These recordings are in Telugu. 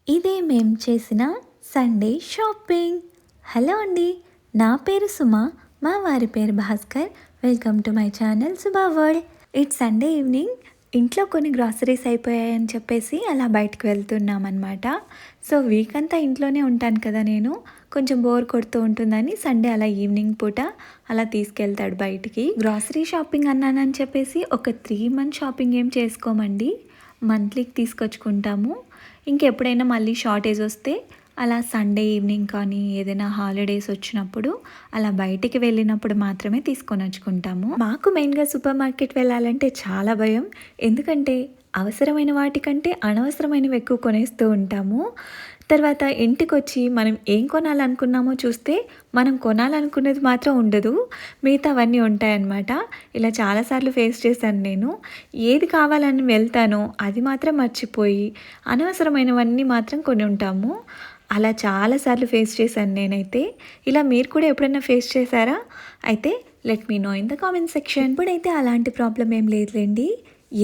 ఇదే మేం చేసిన సండే షాపింగ్. హలో అండి, నా పేరు సుమ, మా వారి పేరు Bhaskar. Welcome to my channel Subha world. It's Sunday evening. ఇంట్లో కొన్ని గ్రాసరీస్ అయిపోయాయని చెప్పేసి అలా బయటకు వెళ్తున్నామన్నమాట. సో వీక్ అంతా ఇంట్లోనే ఉంటాను కదా నేను, కొంచెం బోర్ కొడుతూ ఉంటుందని సండే అలా ఈవినింగ్ పూట అలా తీసుకెళ్తాడు బయటికి. గ్రాసరీ షాపింగ్ అన్నానని చెప్పేసి ఒక 3 మంత్ షాపింగ్ ఏం చేసుకోమండి, మంత్లీకి తీసుకొచ్చుకుంటాము. ఇంకెప్పుడైనా మళ్ళీ షార్టేజ్ వస్తే అలా సండే ఈవినింగ్ కానీ ఏదైనా హాలిడేస్ వచ్చినప్పుడు అలా బయటికి వెళ్ళినప్పుడు మాత్రమే తీసుకొని వచ్చుకుంటాము. మాకు మెయిన్గా సూపర్ మార్కెట్ వెళ్ళాలంటే చాలా భయం. ఎందుకంటే అవసరమైన వాటికంటే అనవసరమైనవి ఎక్కువ కొనేస్తూ ఉంటాము. తర్వాత ఇంటికి వచ్చి మనం ఏం కొనాలనుకున్నామో చూస్తే మనం కొనాలనుకున్నది మాత్రం ఉండదు, మిగతావన్నీ ఉంటాయన్నమాట. ఇలా చాలాసార్లు ఫేస్ చేశాను నేను. ఏది కావాలని వెళ్తానో అది మాత్రం మర్చిపోయి అనవసరమైనవన్నీ మాత్రం కొని ఉంటాము. అలా చాలాసార్లు ఫేస్ చేశాను నేనైతే. ఇలా మీరు కూడా ఎప్పుడైనా ఫేస్ చేశారా? అయితే let me know in the comment section. ఇప్పుడైతే అలాంటి ప్రాబ్లం ఏం లేదులేండి.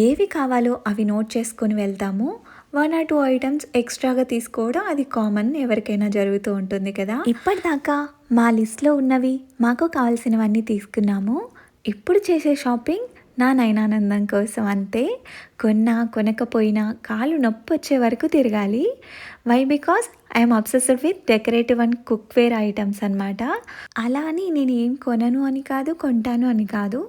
ఏవి కావాలో అవి నోట్ చేసుకొని వెళ్తాము. 1 or 2 ఐటమ్స్ ఎక్స్ట్రాగా తీసుకోవడం అది కామన్, ఎవరికైనా జరుగుతూ ఉంటుంది కదా. ఇప్పటిదాకా మా లిస్ట్లో ఉన్నవి మాకు కావాల్సినవన్నీ తీసుకున్నాము. ఇప్పుడు చేసే షాపింగ్ నా నయనానందం కోసం అంతే. కొనకపోయినా కాలు నొప్పి వచ్చే వరకు తిరగాలి. Why? Because I'm obsessed with decorative and cookware items అనమాట. అలా అని నేను ఏం కొనను అని కాదు, కొంటాను అని కాదు.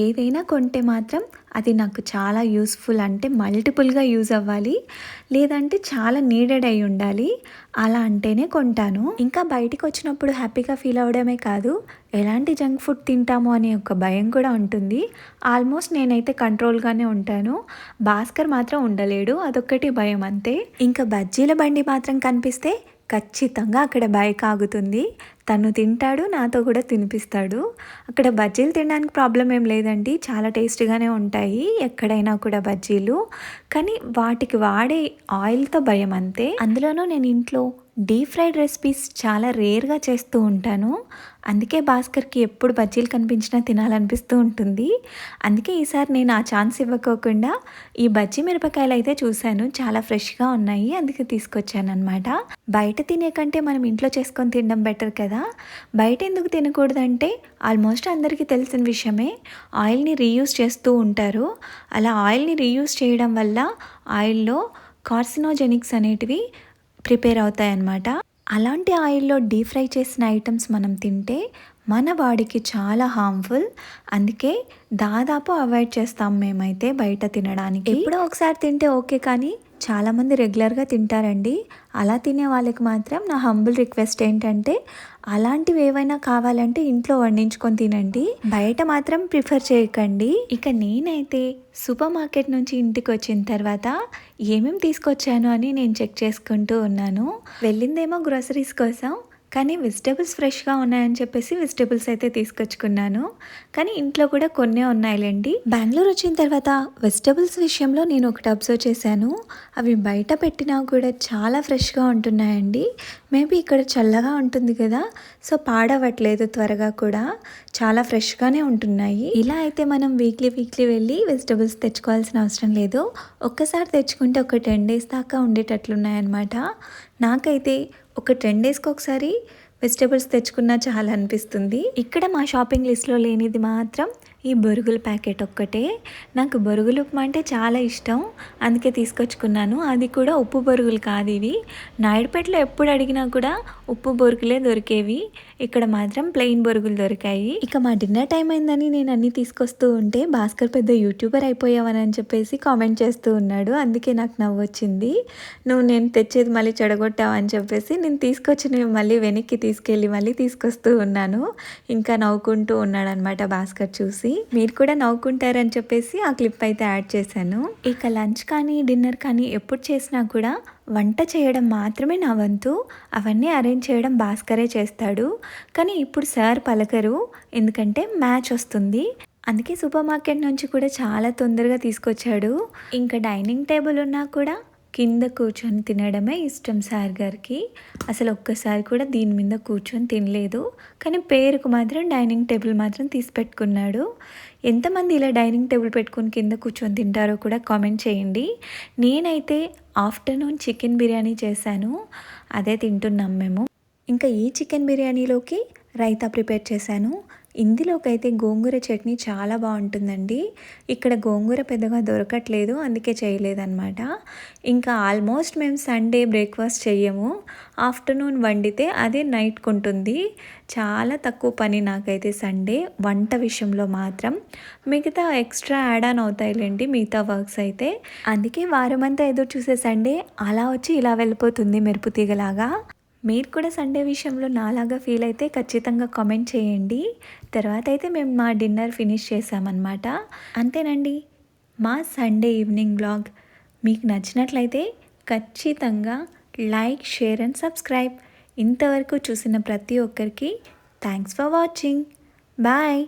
ఏదైనా కొంటే మాత్రం అది నాకు చాలా యూస్ఫుల్, అంటే మల్టిపుల్గా యూజ్ అవ్వాలి, లేదంటే చాలా నీడెడ్ అయి ఉండాలి. అలా అంటేనే కొంటాను. ఇంకా బయటికి వచ్చినప్పుడు హ్యాపీగా ఫీల్ అవ్వడమే కాదు, ఎలాంటి జంక్ ఫుడ్ తింటాము అనే ఒక భయం కూడా ఉంటుంది. ఆల్మోస్ట్ నేనైతే కంట్రోల్గానే ఉంటాను. భాస్కర్ మాత్రం ఉండలేడు, అదొక్కటి భయం అంతే. ఇంకా బజ్జీల బండి మాత్రం కనిపిస్తే ఖచ్చితంగా అక్కడ బైక్ ఆగుతుంది. తను తింటాడు, నాతో కూడా తినిపిస్తాడు. అక్కడ బజ్జీలు తినడానికి ప్రాబ్లం ఏం లేదండి, చాలా టేస్టీగానే ఉంటాయి ఎక్కడైనా కూడా బజ్జీలు. కానీ వాటికి వాడే ఆయిల్తో భయం అంతే. అందులోనూ నేను ఇంట్లో డీప్ ఫ్రైడ్ రెసిపీస్ చాలా రేర్గా చేస్తూ ఉంటాను. అందుకే భాస్కర్కి ఎప్పుడు బజ్జీలు కనిపించినా తినాలనిపిస్తూ ఉంటుంది. అందుకే ఈసారి నేను ఆ ఛాన్స్ ఇవ్వకోకుండా ఈ బజ్జీ మిరపకాయలు అయితే చూశాను, చాలా ఫ్రెష్గా ఉన్నాయి, అందుకే తీసుకొచ్చాను అనమాట. బయట తినే కంటే మనం ఇంట్లో చేసుకొని తినడం బెటర్ కదా. బయట ఎందుకు తినకూడదంటే ఆల్మోస్ట్ అందరికీ తెలిసిన విషయమే, ఆయిల్ని రీయూజ్ చేస్తూ ఉంటారు. అలా ఆయిల్ని రీయూజ్ చేయడం వల్ల ఆయిల్లో కార్సినోజెనిక్స్ అనేటివి ప్రిపేర్ అవుతాయన్నమాట. అలాంటి ఆయిల్లో డీప్ ఫ్రై చేసిన ఐటమ్స్ మనం తింటే మన బాడీకి చాలా హార్మ్ఫుల్. అందుకే దాదాపు అవాయిడ్ చేస్తాం మేమైతే బయట తినడానికి. ఎప్పుడో ఒకసారి తింటే ఓకే, కానీ చాలామంది రెగ్యులర్గా తింటారండి. అలా తినే వాళ్ళకి మాత్రం నా హంబుల్ రిక్వెస్ట్ ఏంటంటే అలాంటివి ఏవైనా కావాలంటే ఇంట్లో వండించుకొని తినండి, బయట మాత్రం ప్రిఫర్ చేయకండి. ఇక నేనైతే సూపర్ మార్కెట్ నుంచి ఇంటికి వచ్చిన తర్వాత ఏమేమి తీసుకొచ్చాను అని నేను చెక్ చేసుకుంటూ ఉన్నాను. వెళ్ళిందేమో గ్రోసరీస్ కోసం, కానీ వెజిటేబుల్స్ ఫ్రెష్గా ఉన్నాయని చెప్పేసి వెజిటేబుల్స్ అయితే తీసుకొచ్చుకున్నాను. కానీ ఇంట్లో కూడా కొన్నే ఉన్నాయిలేండి. బెంగళూరు వచ్చిన తర్వాత వెజిటేబుల్స్ విషయంలో నేను ఒకటి అబ్జర్వ్ చేశాను, అవి బయట పెట్టినా కూడా చాలా ఫ్రెష్గా ఉంటున్నాయండి. మేబీ ఇక్కడ చల్లగా ఉంటుంది కదా, సో పాడవట్లేదు త్వరగా కూడా, చాలా ఫ్రెష్గానే ఉంటున్నాయి. ఇలా అయితే మనం వీక్లీ వెళ్ళి వెజిటేబుల్స్ తెచ్చుకోవాల్సిన అవసరం లేదు. ఒక్కసారి తెచ్చుకుంటే ఒక 10 days దాకా ఉండేటట్లున్నాయన్నమాట. నాకైతే ఒక 10 daysకి ఒకసారి వెజిటేబుల్స్ తెచ్చుకున్నా చాలా అనిపిస్తుంది. ఇక్కడ మా షాపింగ్ లిస్ట్లో లేనిది మాత్రం ఈ బొరుగుల ప్యాకెట్ ఒక్కటే. నాకు బొరుగులు ఉప్మా అంటే చాలా ఇష్టం, అందుకే తీసుకొచ్చుకున్నాను. అది కూడా ఉప్పు బొరుగులు కాదు ఇవి. నాయుడుపేటలో ఎప్పుడు అడిగినా కూడా ఉప్పు బొరుగులే దొరికేవి, ఇక్కడ మాత్రం ప్లెయిన్ బొరుగులు దొరికాయి. ఇక మా డిన్నర్ టైం అయిందని నేను అన్నీ తీసుకొస్తూ ఉంటే భాస్కర్ పెద్ద యూట్యూబర్ అయిపోయావని చెప్పేసి కామెంట్ చేస్తూ ఉన్నాడు. అందుకే నాకు నవ్వు వచ్చింది. నేను తెచ్చేది మళ్ళీ చెడగొట్టావని చెప్పేసి నేను తీసుకొచ్చినవి మళ్ళీ వెనక్కి తీసుకెళ్ళి మళ్ళీ తీసుకొస్తూ ఉన్నాను. ఇంకా నవ్వుకుంటూ ఉన్నాడు అనమాట భాస్కర్ చూసి. మీరు కూడా నవ్వుకుంటారని చెప్పేసి ఆ క్లిప్ అయితే యాడ్ చేశాను. ఇక లంచ్ కానీ డిన్నర్ కానీ ఎప్పుడు చేసినా కూడా వంట చేయడం మాత్రమే నా వంతు, అవన్నీ అరేంజ్ చేయడం భాస్కరే చేస్తాడు. కానీ ఇప్పుడు సార్ పలకరు, ఎందుకంటే మ్యాచ్ వస్తుంది. అందుకే సూపర్ మార్కెట్ నుంచి కూడా చాలా తొందరగా తీసుకొచ్చాడు. ఇంకా డైనింగ్ టేబుల్ ఉన్నా కూడా కింద కూర్చొని తినడమే ఇష్టం సార్ గారికి. అసలు ఒక్కసారి కూడా దీని మీద కూర్చొని తినలేదు. కానీ పేరుకు మాత్రం డైనింగ్ టేబుల్ మాత్రం తీసి పెట్టుకున్నాడు. ఎంతమంది ఇలా డైనింగ్ టేబుల్ పెట్టుకొని కింద కూర్చొని తింటారో కూడా కామెంట్ చేయండి. నేనైతే ఆఫ్టర్నూన్ చికెన్ బిర్యానీ చేశాను, అదే తింటున్నాం మేము. ఇంకా ఈ చికెన్ బిర్యానీలోకి రైతా ప్రిపేర్ చేశాను. ఇందులోకైతే గోంగూర చట్నీ చాలా బాగుంటుందండి. ఇక్కడ గోంగూర పెద్దగా దొరకట్లేదు, అందుకే చేయలేదన్నమాట. ఇంకా ఆల్మోస్ట్ మేము సండే బ్రేక్ఫాస్ట్ చెయ్యము. ఆఫ్టర్నూన్ వండితే అదే నైట్కి ఉంటుంది. చాలా తక్కువ పని నాకైతే సండే వంట విషయంలో మాత్రం. మిగతా ఎక్స్ట్రా యాడ్ ఆన్ అవుతాయిలేండి మిగతా వర్క్స్ అయితే. అందుకే వారమంతా ఎదురు చూసే సండే అలా వచ్చి ఇలా వెళ్ళిపోతుంది మెరుపు తీగలాగా. మీరు కూడా సండే విషయంలో నాలాగా ఫీల్ అయితే ఖచ్చితంగా కామెంట్ చేయండి. తర్వాత అయితే మేము మా డిన్నర్ ఫినిష్ చేసామన్నమాట. అంతేనండి మా సండే ఈవినింగ్ వ్లాగ్. మీకు నచ్చినట్లయితే ఖచ్చితంగా లైక్, షేర్ అండ్ సబ్స్క్రైబ్. ఇంతవరకు చూసిన ప్రతి ఒక్కరికి థ్యాంక్స్ ఫర్ వాచింగ్. బాయ్.